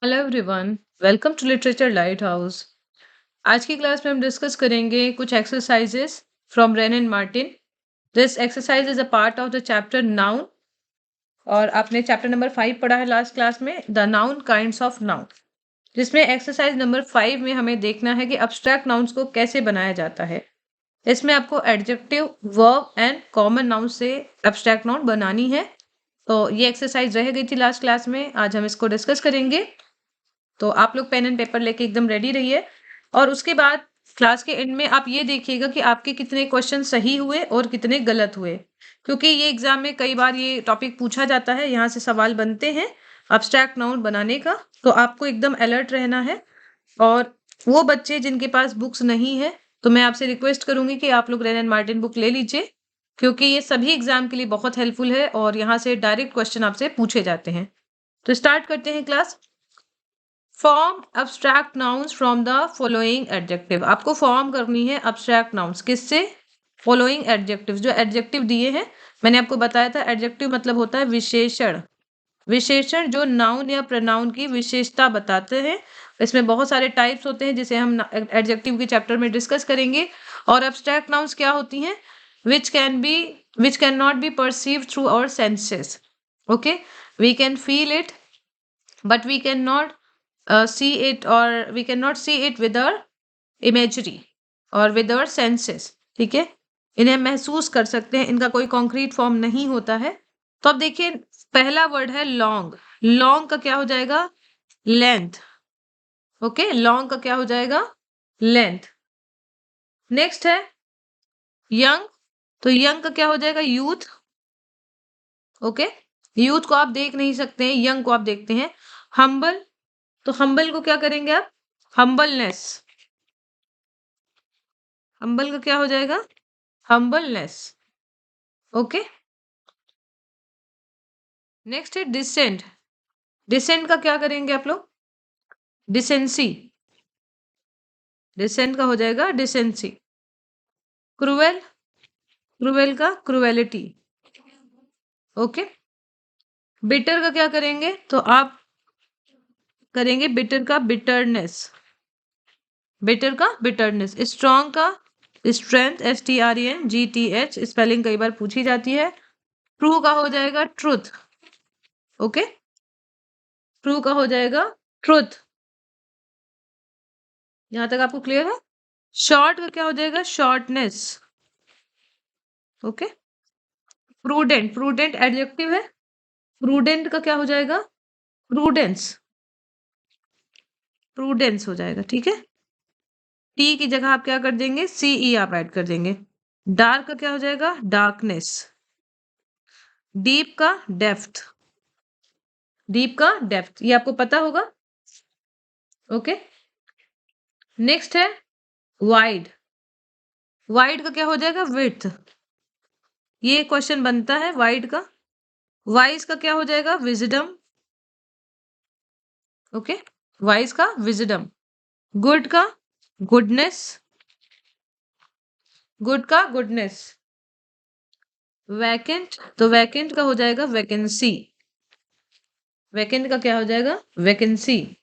Hello everyone, welcome to literature lighthouse. आज की class में हम डिस्कस करेंगे कुछ exercises from Wren and Martin. This exercise is a part of the chapter noun और आपने चैप्टर नंबर 5 पढ़ा है लास्ट क्लास में, the noun kinds of noun, जिसमें एक्सरसाइज नंबर 5 में हमें देखना है कि अब्स्ट्रैक्ट नाउन्स को कैसे बनाया जाता है। इसमें आपको adjective, verb and common noun से अब्स्ट्रैक्ट नाउन बनानी है। तो ये एक्सरसाइज रह गई थी लास्ट क्लास में, आज हम इसको डिस्कस करेंगे। तो आप लोग पेन एंड पेपर लेके एकदम रेडी रहिए और उसके बाद क्लास के एंड में आप ये देखिएगा कि आपके कितने क्वेश्चन सही हुए और कितने गलत हुए, क्योंकि ये एग्जाम में कई बार ये टॉपिक पूछा जाता है, यहाँ से सवाल बनते हैं अब्स्ट्रैक्ट नाउन बनाने का। तो आपको एकदम अलर्ट रहना है। और वो बच्चे जिनके पास बुक्स नहीं है, तो मैं आपसे रिक्वेस्ट करूंगी कि आप लोग रेन एंड मार्टिन बुक ले लीजिए, क्योंकि ये सभी एग्जाम के लिए बहुत हेल्पफुल है और यहाँ से डायरेक्ट क्वेश्चन आपसे पूछे जाते हैं। तो स्टार्ट करते हैं class. Form abstract nouns from the following adjective. आपको फॉर्म करनी है अब्स्ट्रैक्ट नाउन्स किससे? Following adjective. जो एडजेक्टिव दिए हैं, मैंने आपको बताया था एडजेक्टिव मतलब होता है विशेषण। विशेषण जो नाउन या प्रनाउन की विशेषता बताते हैं। इसमें बहुत सारे टाइप्स होते हैं जिसे हम एडजेक्टिव के चैप्टर में डिस्कस करेंगे। और अब्स्ट्रैक्ट नाउन्स क्या होती हैं? Which can not be perceive through our senses. Okay, we can feel it but we cannot see it, or we cannot see it with our imagery और with our senses। ठीक है, इन्हें महसूस कर सकते हैं, इनका कोई कॉन्क्रीट फॉर्म नहीं होता है। तो अब देखिए, पहला वर्ड है लॉन्ग। लॉन्ग का क्या हो जाएगा? लेंथ। ओके, लॉन्ग का क्या हो जाएगा? लेंथ। नेक्स्ट है यंग। तो यंग का क्या हो जाएगा? यूथ। ओके, यूथ को आप देख नहीं सकते हैं, यंग को आप देखते हैं। हम्बल। तो हम्बल को क्या करेंगे आप? हम्बलनेस। हम्बल का क्या हो जाएगा? हम्बलनेस। ओके, नेक्स्ट है डिसेंट। डिसेंट का क्या करेंगे आप लोग? डिसेंसी। डिसेंट का हो जाएगा डिसेंसी। क्रूएल। क्रूएल का क्रूएलिटी। ओके, बिटर का क्या करेंगे? तो आप करेंगे बिटर का बिटरनेस। बिटर का बिटरनेस। स्ट्रॉन्ग का स्ट्रेंथ, STRENGTH। स्पेलिंग कई बार पूछी जाती है। ट्रू का हो जाएगा ट्रुथ। ओके, ट्रू का हो जाएगा ट्रुथ। यहां तक आपको क्लियर है? शॉर्ट का क्या हो जाएगा? Shortness. Okay, prudent. Prudent adjective है, प्रूडेंट का क्या हो जाएगा? प्रूडेंस। प्रूडेंस हो जाएगा। ठीक है, टी की जगह आप क्या कर देंगे? CE आप ऐड कर देंगे। डार्क का क्या हो जाएगा? डार्कनेस। डीप का डेप्थ। डीप का डेप्थ, ये आपको पता होगा। ओके, नेक्स्ट है वाइड। वाइड का क्या हो जाएगा? विड्थ। ये क्वेश्चन बनता है वाइड का। वाइज का क्या हो जाएगा? विजडम। ओके, वाइज का विजडम। गुड का गुडनेस। गुड का गुडनेस। वैकेंट। तो वैकेंट का हो जाएगा वैकेंसी। वैकेंट का क्या हो जाएगा? वैकेंसी।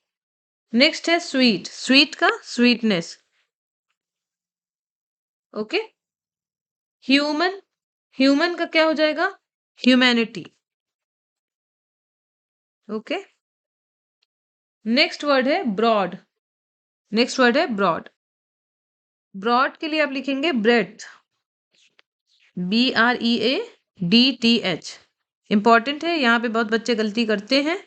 नेक्स्ट है स्वीट। स्वीट का स्वीटनेस। Okay, human. ह्यूमन का क्या हो जाएगा? ह्यूमैनिटी। ओके, नेक्स्ट वर्ड है ब्रॉड। नेक्स्ट वर्ड है ब्रॉड। ब्रॉड के लिए आप लिखेंगे ब्रेड्थ। BREADTH। इंपॉर्टेंट है, यहाँ पे बहुत बच्चे गलती करते हैं।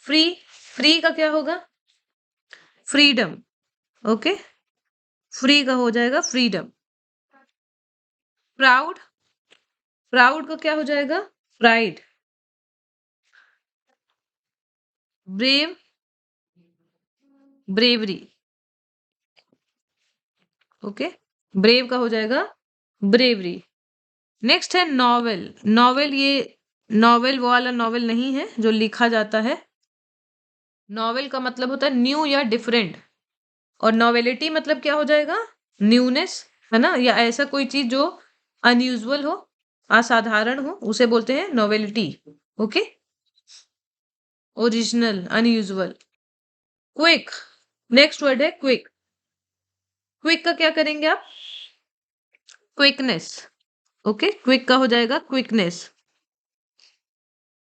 फ्री। फ्री का क्या होगा? फ्रीडम। ओके, फ्री का हो जाएगा फ्रीडम। प्राउड। प्राउड का क्या हो जाएगा? Pride. Brave. Bravery. Okay, brave का हो जाएगा ब्रेवरी। नेक्स्ट है नॉवेल। नॉवेल, ये नॉवेल वो वाला नॉवेल नहीं है जो लिखा जाता है। नॉवेल का मतलब होता है न्यू या डिफरेंट, और नॉवेलिटी मतलब क्या हो जाएगा? न्यूनेस, है ना, या ऐसा कोई चीज जो अनयूजुअल हो, असाधारण हो, उसे बोलते हैं novelty. Okay, original, unusual. Quick, next word है क्विक। क्विक का क्या करेंगे आप? क्विकनेस। ओके, क्विक का हो जाएगा क्विकनेस।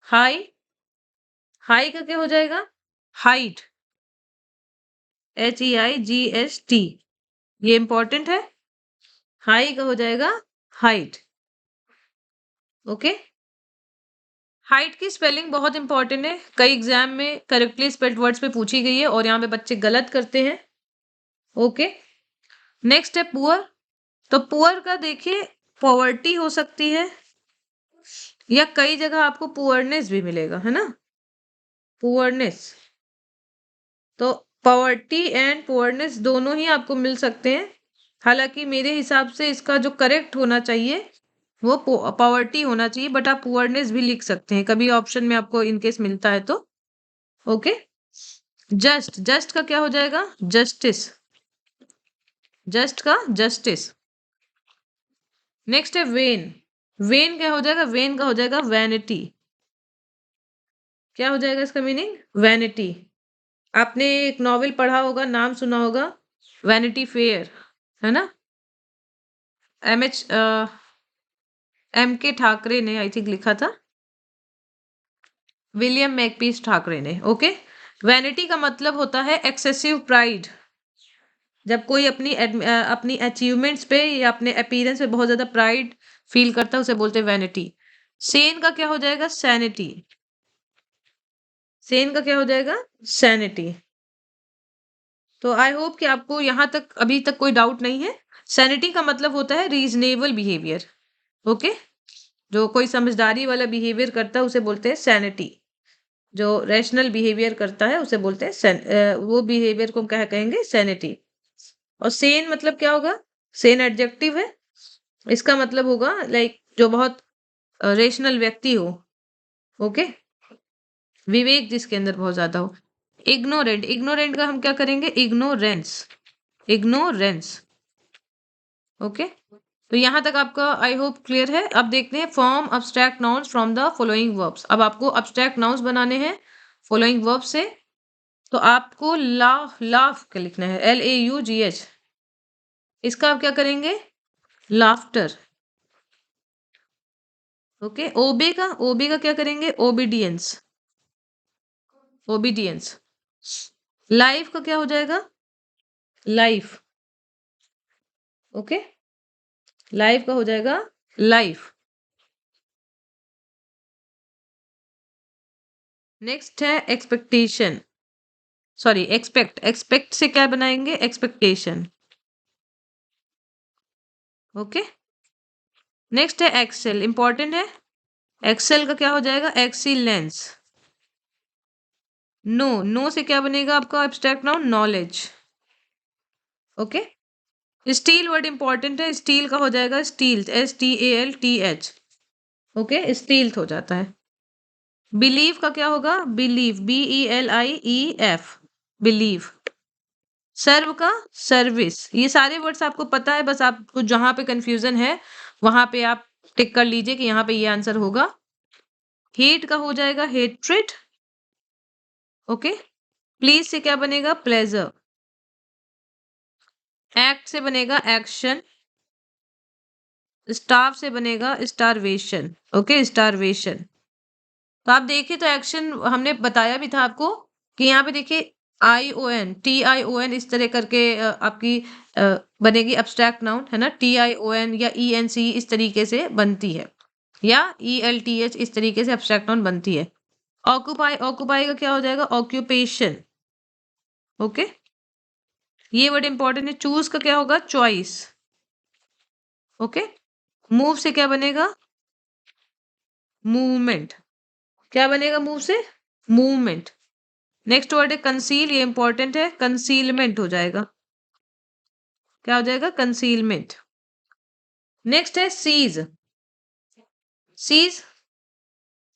हाई, हाई का क्या हो जाएगा? Height, HEIGHT। ये इंपॉर्टेंट है। हाई का हो जाएगा हाइट। ओके, हाइट की स्पेलिंग बहुत इंपॉर्टेंट है। कई एग्जाम में करेक्टली स्पेल्ड वर्ड्स पे पूछी गई है और यहाँ पे बच्चे गलत करते हैं। ओके, नेक्स्ट है पुअर। तो पुअर का देखिए, पॉवर्टी हो सकती है या कई जगह आपको पुअरनेस भी मिलेगा, है ना? पुअरनेस। तो पॉवर्टी एंड पुअरनेस दोनों ही आपको मिल सकते हैं। हालांकि मेरे हिसाब से इसका जो करेक्ट होना चाहिए वो पॉवर्टी होना चाहिए, बट आप पुअरनेस भी लिख सकते हैं कभी ऑप्शन में आपको इनकेस मिलता है तो। ओके, जस्ट, जस्ट का क्या हो जाएगा? जस्टिस, जस्ट का जस्टिस। नेक्स्ट है वेन। वेन क्या हो जाएगा? वेन का हो जाएगा वैनिटी। क्या हो जाएगा इसका मीनिंग? वैनिटी। आपने एक नॉवेल पढ़ा होगा, नाम सुना होगा, वैनिटी फेयर, है ना? MK ठाकरे ने आई थिंक लिखा था, विलियम मैकपीस ठाकरे ने। ओके, वैनिटी का मतलब होता है एक्सेसिव प्राइड। जब कोई अपनी अचीवमेंट्स पे या अपने अपीयरेंस पे बहुत ज्यादा प्राइड फील करता है उसे बोलते हैं वैनिटी। सेन का क्या हो जाएगा? सैनिटी। सेन का क्या हो जाएगा? सैनिटी। तो आई होप कि आपको यहाँ तक अभी तक कोई डाउट नहीं है। सैनिटी का मतलब होता है रीजनेबल बिहेवियर। ओके, जो कोई समझदारी वाला बिहेवियर करता है उसे बोलते हैं सैनिटी। जो रैशनल बिहेवियर करता है उसे बोलते हैं वो बिहेवियर को क्या कहेंगे? सैनिटी। और सेन मतलब क्या होगा? सेन एडजेक्टिव है। इसका मतलब होगा लाइक जो बहुत रेशनल व्यक्ति हो। ओके, विवेक जिसके अंदर बहुत ज्यादा हो। इग्नोरेंट, इग्नोरेंट का हम क्या करेंगे? Ignorance, ignorance. ओके, तो यहां तक आपका आई होप क्लियर है। अब देखते हैं form abstract nouns from the following verbs. अब आपको अब्स्ट्रैक्ट नाउन्स बनाने हैं फॉलोइंग वर्ब से। तो आपको लाफ, लाफ का लिखना है, LAUGH। इसका आप क्या करेंगे? लाफ्टर। ओके, ओबे का क्या करेंगे? Obedience, obedience. लाइफ का क्या हो जाएगा? लाइफ। ओके, लाइफ का हो जाएगा लाइफ। नेक्स्ट है एक्सपेक्टेशन, सॉरी एक्सपेक्ट, एक्सपेक्ट से क्या बनाएंगे? एक्सपेक्टेशन। ओके, नेक्स्ट है एक्सेल, इंपॉर्टेंट है। एक्सेल का क्या हो जाएगा? एक्सीलेंस। नो, नो से क्या बनेगा आपका abstract noun? Knowledge. Okay, steel word important है। स्टील का हो जाएगा स्टील्थ, STALTH। ओके, स्टील्थ हो जाता है। बिलीव का क्या होगा? Believe, BELIEF, believe. सर्व का सर्विस। ये सारे वर्ड्स आपको पता है, बस आपको जहां पे कंफ्यूजन है वहां पे आप टिक कर लीजिए कि यहाँ पे ये आंसर होगा। हेट का हो जाएगा हेट्रेड। ओके, प्लीज से क्या बनेगा? प्लेजर। एक्ट से बनेगा एक्शन। स्टार्व से बनेगा स्टारवेशन। Okay, starvation. तो आप देखिए, तो एक्शन हमने बताया भी था आपको कि यहाँ पे देखिए TION इस तरह करके आपकी बनेगी अब्स्ट्रैक्ट नाउन, है ना? TION या ENC इस तरीके से बनती है, या ELTH इस तरीके से अब्स्ट्रैक्ट नाउन बनती है। ऑक्यूपाई, ऑक्यूपाई का क्या हो जाएगा? ऑक्यूपेशन। ओके, ये वर्ड इंपॉर्टेंट है। चूज का क्या होगा? चॉइस। ओके, मूव से क्या बनेगा? मूवमेंट। क्या बनेगा मूव से? मूवमेंट। नेक्स्ट वर्ड है कंसील, ये इंपॉर्टेंट है। कंसीलमेंट हो जाएगा। क्या हो जाएगा? कंसीलमेंट। नेक्स्ट है सीज। सीज,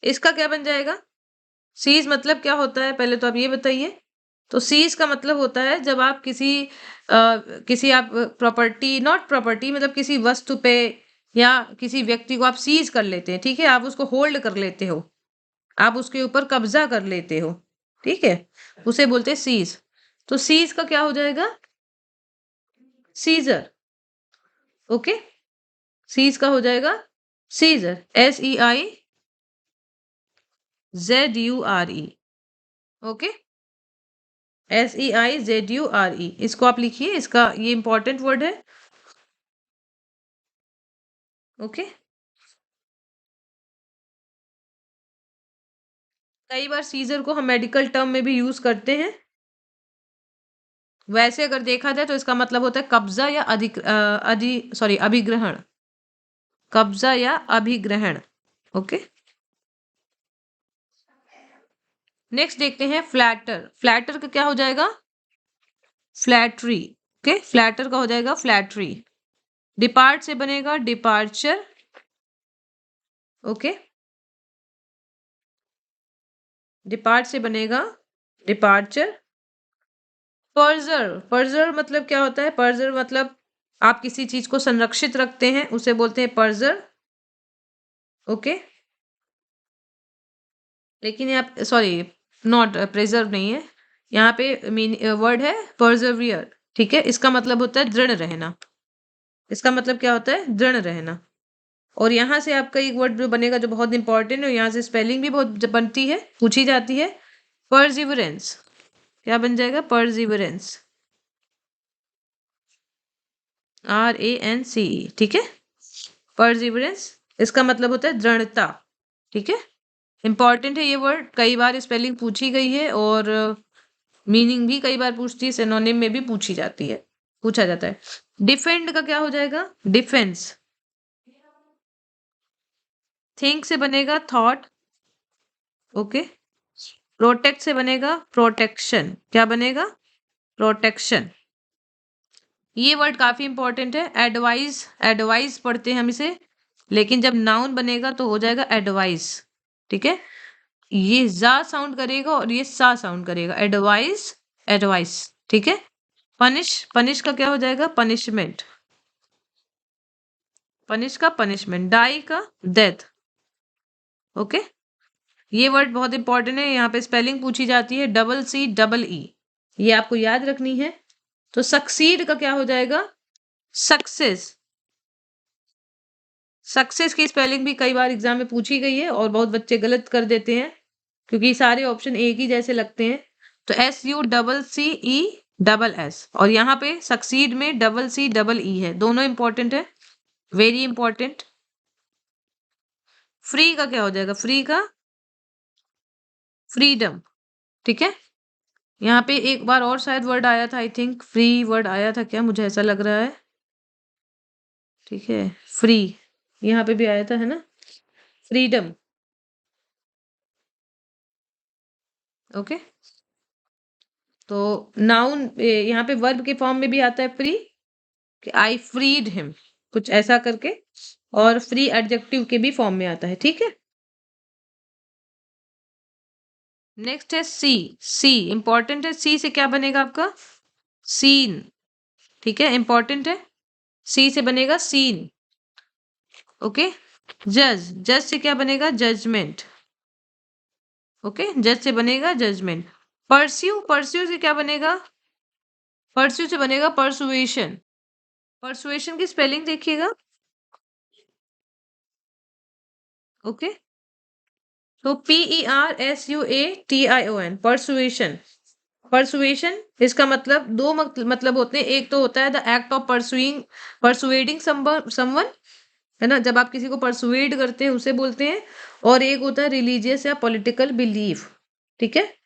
इसका क्या बन जाएगा? सीज मतलब क्या होता है पहले तो आप ये बताइए। तो सीज का मतलब होता है जब आप किसी आप प्रॉपर्टी, नॉट प्रॉपर्टी मतलब किसी वस्तु पे या किसी व्यक्ति को आप सीज कर लेते हैं, ठीक है? आप उसको होल्ड कर लेते हो। आप उसके ऊपर कब्जा कर लेते हो, ठीक है, उसे बोलते हैं सीज। तो सीज का क्या हो जाएगा? सीजर। ओके, सीज का हो जाएगा सीजर, SEIZURE। ओके, SEIZURE, इसको आप लिखिए, इसका ये इंपॉर्टेंट वर्ड है। ओके, कई बार सीजर को हम मेडिकल टर्म में भी यूज करते हैं। वैसे अगर देखा जाए तो इसका मतलब होता है कब्जा या अभिग्रहण, कब्जा या अभिग्रहण। ओके, नेक्स्ट देखते हैं फ्लैटर। फ्लैटर का क्या हो जाएगा? फ्लैटरी। ओके, फ्लैटर का हो जाएगा फ्लैटरी। डिपार्ट से बनेगा डिपार्चर। ओके, डिपार्ट से बनेगा डिपार्चर। पर्जर, पर्जर मतलब क्या होता है? पर्जर मतलब आप किसी चीज को संरक्षित रखते हैं, उसे बोलते हैं पर्जर। ओके, लेकिन यहाँ सॉरी, नॉट प्रिजर्व नहीं है, यहाँ पे मीन वर्ड है पर्जवियर। ठीक है, इसका मतलब होता है दृढ़ रहना। इसका मतलब क्या होता है? दृढ़ रहना। और यहाँ से आपका एक वर्ड जो बनेगा जो बहुत इंपॉर्टेंट है, यहाँ से स्पेलिंग भी बहुत बनती है, पूछी जाती है, परजिवरेंस। क्या बन जाएगा? परजिवरेंस, RANCE। ठीक है, परजिवरेंस, इसका मतलब होता है दृढ़ता। ठीक है, इंपॉर्टेंट है ये वर्ड, कई बार स्पेलिंग पूछी गई है और मीनिंग भी कई बार पूछती है, सिनोनिम में भी पूछी जाती है, पूछा जाता है। डिफेंड का क्या हो जाएगा? डिफेंस। थिंक से बनेगा थॉट। ओके, प्रोटेक्ट से बनेगा प्रोटेक्शन। क्या बनेगा? प्रोटेक्शन। ये वर्ड काफी इंपॉर्टेंट है। एडवाइस, एडवाइस पढ़ते हैं हम इसे, लेकिन जब नाउन बनेगा तो हो जाएगा एडवाइस। ठीक है, ये जा साउंड करेगा और ये सा साउंड करेगा, एडवाइस, एडवाइस। ठीक है, पनिश, पनिश का क्या हो जाएगा? पनिशमेंट। पनिश का पनिशमेंट। डाई का डेथ। ओके, ये वर्ड बहुत इंपॉर्टेंट है, यहाँ पे स्पेलिंग पूछी जाती है, CCEE, ये आपको याद रखनी है। तो सक्सीड का क्या हो जाएगा? सक्सेस। सक्सेस की स्पेलिंग भी कई बार एग्जाम में पूछी गई है और बहुत बच्चे गलत कर देते हैं क्योंकि सारे ऑप्शन एक ही जैसे लगते हैं। तो SUCCE, और यहाँ पे सक्सीड में CCEE है, दोनों इंपॉर्टेंट है, वेरी इंपॉर्टेंट। फ्री का क्या हो जाएगा? फ्री का फ्रीडम। ठीक है, यहाँ पे एक बार और शायद वर्ड आया था, आई थिंक फ्री वर्ड आया था क्या, मुझे ऐसा लग रहा है। ठीक है, फ्री यहाँ पे भी आया था, है ना, फ्रीडम। ओके, तो नाउन यहाँ पे वर्ब के फॉर्म में भी आता है फ्री, कि आई फ्रीड हिम, कुछ ऐसा करके, और फ्री एडजेक्टिव के भी फॉर्म में आता है। ठीक है, नेक्स्ट है सी। सी इंपॉर्टेंट है, सी से क्या बनेगा आपका? सीन। ठीक है, इंपॉर्टेंट है, सी से बनेगा सीन। ओके, जज, जज से क्या बनेगा? जजमेंट। ओके, जज से बनेगा जजमेंट। परस्यू, परस्यू से क्या बनेगा? परस्यू से बनेगा परसुएशन। परसुएशन की स्पेलिंग देखिएगा। ओके, तो PERSUATION, परसुएशन। परसुएशन, इसका मतलब दो मतलब होते हैं, एक तो होता है the act of pursuing, persuading someone, है ना, जब आप किसी को परसुएड करते हैं उसे बोलते हैं, और एक होता है रिलीजियस या पॉलिटिकल बिलीफ। ठीक है,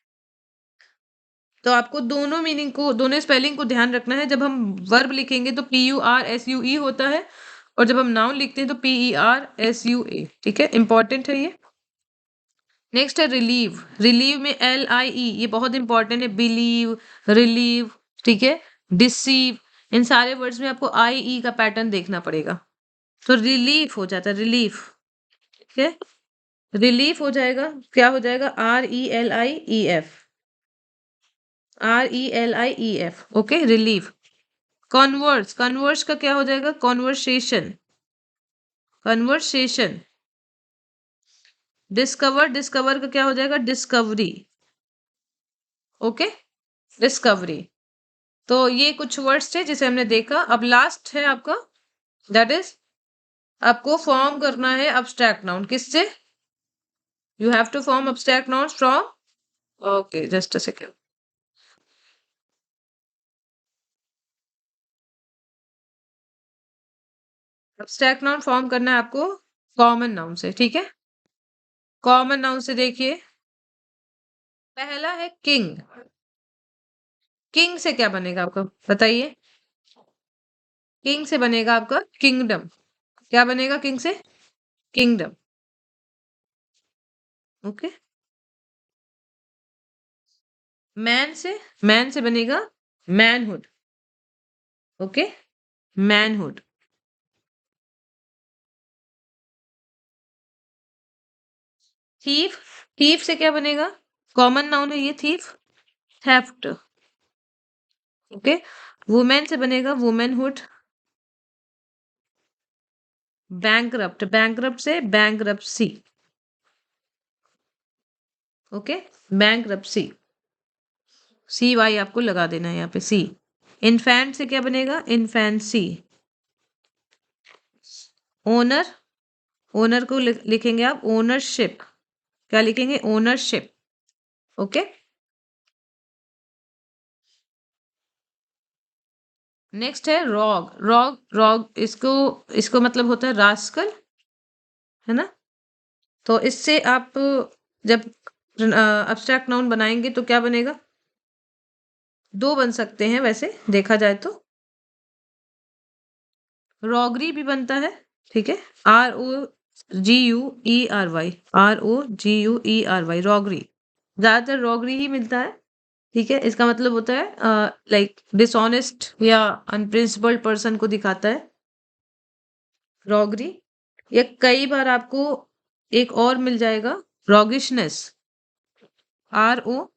तो आपको दोनों मीनिंग को, दोनों स्पेलिंग को ध्यान रखना है। जब हम वर्ब लिखेंगे तो PURSUE होता है, और जब हम नाउन लिखते हैं तो PERSUA। ठीक है, इंपॉर्टेंट है ये। नेक्स्ट है रिलीव। रिलीव में LIE, ये बहुत इंपॉर्टेंट है, बिलीव, रिलीव। ठीक है, डिसीव, इन सारे वर्ड्स में आपको IE का पैटर्न देखना पड़ेगा। तो रिलीफ हो जाता है, रिलीफ। ठीक है, रिलीफ हो जाएगा, क्या हो जाएगा? RELIEF, RELIEF। Okay, relief. Converse, converse का क्या हो जाएगा? Conversation, conversation. डिस्कवर, डिस्कवर का क्या हो जाएगा? डिस्कवरी। Okay, discovery. तो ये कुछ वर्ड्स थे जिसे हमने देखा। अब लास्ट है आपका, दैट इज आपको फॉर्म करना है अब्स्ट्रैक्ट नाउन। किससे? You have to form abstract noun from, okay just a second. Abstract noun form करना है आपको कॉमन नाउन से, ठीक है? कॉमन नाउन से देखिए, पहला है किंग। किंग से क्या बनेगा आपका, बताइए? किंग से बनेगा आपका किंगडम। क्या बनेगा किंग से? किंगडम। ओके। मैन से, मैन से बनेगा manhood. Okay, manhood. Thief, thief से क्या बनेगा? कॉमन नाउन है ये थीफ, थेफ्ट। ओके, वुमेन से बनेगा वुमेनहुड। बैंकरप्ट, बैंकरप्ट से बैंकरप्सी। ओके, बैंकरप्सी, सी वाई आपको लगा देना है यहाँ पे, सी। इन्फेंट से क्या बनेगा? इन्फेंसी। ओनर, ओनर को लिखेंगे आप ओनरशिप। क्या लिखेंगे? ओनरशिप। ओके। नेक्स्ट है रॉग, रॉग, रॉग इसको, इसको मतलब होता है रास्कल, है ना? तो इससे आप जब अब्स्ट्रैक्ट नाउन बनाएंगे तो क्या बनेगा? दो बन सकते हैं वैसे देखा जाए तो। रॉगरी भी बनता है, ठीक है? ROGUERY, ROGUERY, रॉगरी। ज्यादातर रॉगरी ही मिलता है, ठीक है? इसका मतलब होता है लाइक डिसऑनेस्ट या अनप्रिंसिपल्ड पर्सन को दिखाता है रॉगरी। या कई बार आपको एक और मिल जाएगा, रॉगिशनेस, ROGUISHNESS,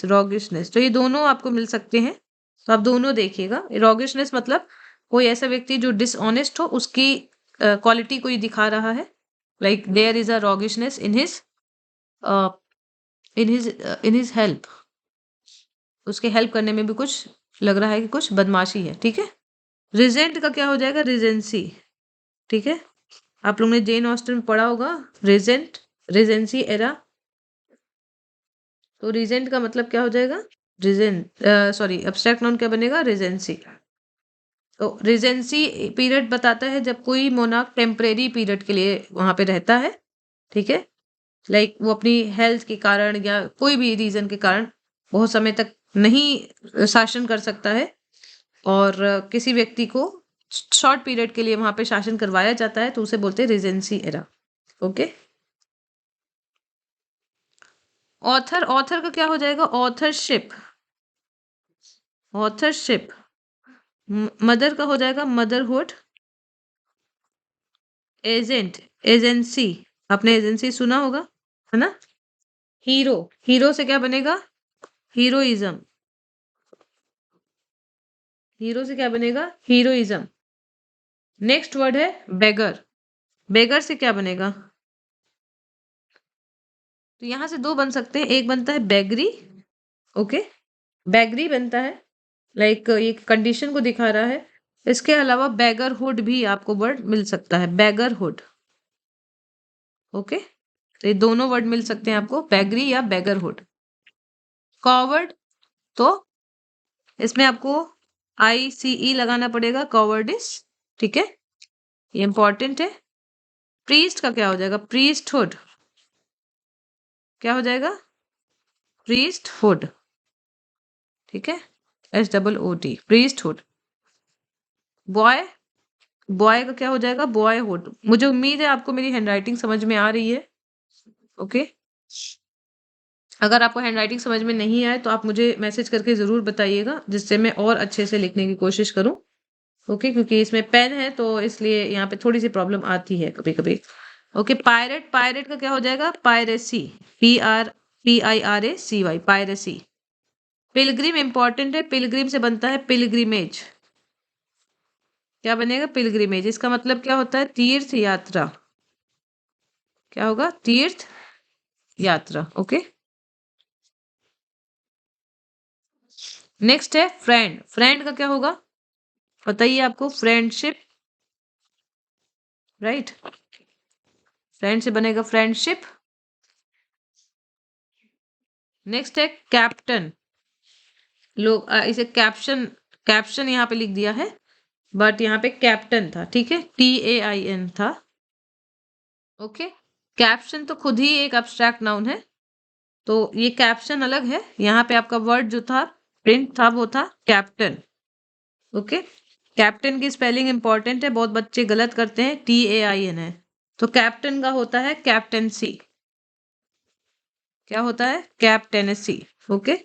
रॉगिशनेस। तो ये दोनों आपको मिल सकते हैं, तो आप दोनों देखिएगा। रॉगिशनेस मतलब कोई ऐसा व्यक्ति जो डिसऑनेस्ट हो, उसकी क्वालिटी कोई दिखा रहा है, like there is a roguishness in his in his help. उसके हेल्प करने में भी कुछ लग रहा है कि कुछ बदमाशी है, ठीक है? रिजेंट का क्या हो जाएगा? रिजेंसी, ठीक है? आप लोग ने जेन ऑस्टन में पढ़ा होगा रिजेंट, रिजेंसी एरा। तो रिजेंट का मतलब क्या हो जाएगा? रिजेंट, सॉरी, एब्स्ट्रैक्ट नाउन क्या बनेगा? रिजेंसी। तो रिजेंसी पीरियड बताता है जब कोई मोनार्क टेम्परेरी पीरियड के लिए वहां पे रहता है, ठीक है? लाइक वो अपनी हेल्थ के कारण या कोई भी रीजन के कारण बहुत समय तक नहीं शासन कर सकता है, और किसी व्यक्ति को शॉर्ट पीरियड के लिए वहां पे शासन करवाया जाता है, तो उसे बोलते हैं Regency era. Okay. Author, author का क्या हो जाएगा? Authorship, authorship. मदर का हो जाएगा मदरहुड। एजेंट, एजेंसी, आपने एजेंसी सुना होगा, है ना? हीरो, हीरो से क्या बनेगा? हीरोइज्म। हीरो से क्या बनेगा? हीरोइज्म। नेक्स्ट वर्ड है बेगर। बेगर से क्या बनेगा? तो यहां से दो बन सकते हैं, एक बनता है बेगरी। ओके, बेगरी बनता है, लाइक ये कंडीशन को दिखा रहा है। इसके अलावा बेगरहुड भी आपको वर्ड मिल सकता है, बेगरहुड। ओके, तो ये दोनों वर्ड मिल सकते हैं आपको, बेगरी या बेगरहुड। कॉवर्ड, तो इसमें आपको ICE लगाना पड़ेगा, कॉवर्डिस, ठीक है? ये इंपॉर्टेंट है। प्रीस्ट का क्या हो जाएगा? प्रीस्टहुड। क्या हो जाएगा? प्रीस्टहुड, ठीक है? SOOT, priesthood. बॉय, बॉय का क्या हो जाएगा? बॉयहुड। मुझे उम्मीद है आपको मेरी हैंडराइटिंग समझ में आ रही है। ओके, अगर आपको हैंडराइटिंग समझ में नहीं आए तो आप मुझे मैसेज करके ज़रूर बताइएगा, जिससे मैं और अच्छे से लिखने की कोशिश करूँ। ओके, क्योंकि इसमें पेन है तो इसलिए यहाँ पे थोड़ी सी प्रॉब्लम आती है कभी कभी। ओके, पायरेट, पायरेट का क्या हो जाएगा? Piracy, PIRACY, piracy. Pilgrim important है, पिलग्रिम से बनता है पिलग्रिमेज। क्या बनेगा? पिलग्रिमेज। इसका मतलब क्या होता है? तीर्थ यात्रा। क्या होगा? तीर्थ यात्रा। ओके। नेक्स्ट है फ्रेंड। फ्रेंड का क्या होगा? बताइए आपको। Friendship, right? फ्रेंड से बनेगा फ्रेंडशिप। नेक्स्ट है कैप्टन। लोग इसे कैप्शन, कैप्शन यहाँ पे लिख दिया है, बट यहाँ पे कैप्टन था, ठीक है? TAIN था। ओके। कैप्शन तो खुद ही एक एब्स्ट्रैक्ट नाउन है, तो ये कैप्शन अलग है। यहाँ पे आपका वर्ड जो था, प्रिंट था, वो था कैप्टन। ओके। कैप्टन की स्पेलिंग इंपॉर्टेंट है, बहुत बच्चे गलत करते हैं, TAIN है। तो कैप्टन का होता है कैप्टेंसी। क्या होता है? कैप्टेनेसी। ओके।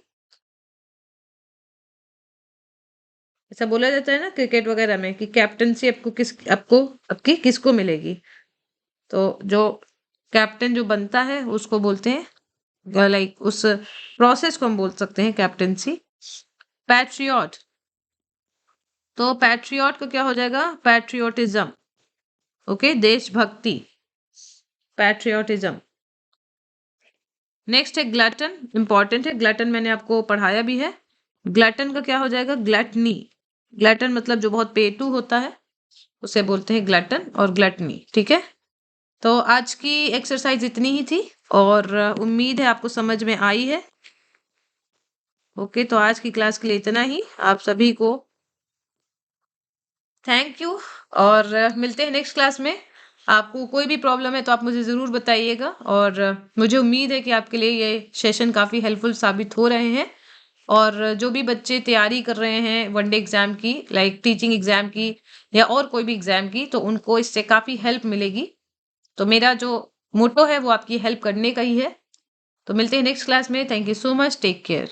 ऐसा बोला जाता है ना क्रिकेट वगैरह में कि कैप्टेंसी आपकी किसको मिलेगी। तो जो कैप्टन जो बनता है उसको बोलते हैं, लाइक उस प्रोसेस को हम बोल सकते हैं कैप्टेंसी। पैट्रियट, तो पैट्रियट का क्या हो जाएगा? पैट्रियोटिज्म। ओके, देशभक्ति, पैट्रियोटिज्म। नेक्स्ट है ग्लटन। इंपॉर्टेंट है, ग्लटन मैंने आपको पढ़ाया भी है। ग्लटन का क्या हो जाएगा? ग्लटनी। ग्लटन मतलब जो बहुत पेटू होता है उसे बोलते हैं ग्लटन और ग्लटनी, ठीक है? तो आज की एक्सरसाइज इतनी ही थी और उम्मीद है आपको समझ में आई है। ओके, तो आज की क्लास के लिए इतना ही। आप सभी को थैंक यू और मिलते हैं नेक्स्ट क्लास में। आपको कोई भी प्रॉब्लम है तो आप मुझे ज़रूर बताइएगा और मुझे उम्मीद है कि आपके लिए ये सेशन काफ़ी हेल्पफुल साबित हो रहे हैं। और जो भी बच्चे तैयारी कर रहे हैं वनडे एग्ज़ाम की, लाइक टीचिंग एग्ज़ाम की या और कोई भी एग्ज़ाम की, तो उनको इससे काफ़ी हेल्प मिलेगी। तो मेरा जो मोटो है वो आपकी हेल्प करने का ही है। तो मिलते हैं नेक्स्ट क्लास में। Thank you so much. Take care.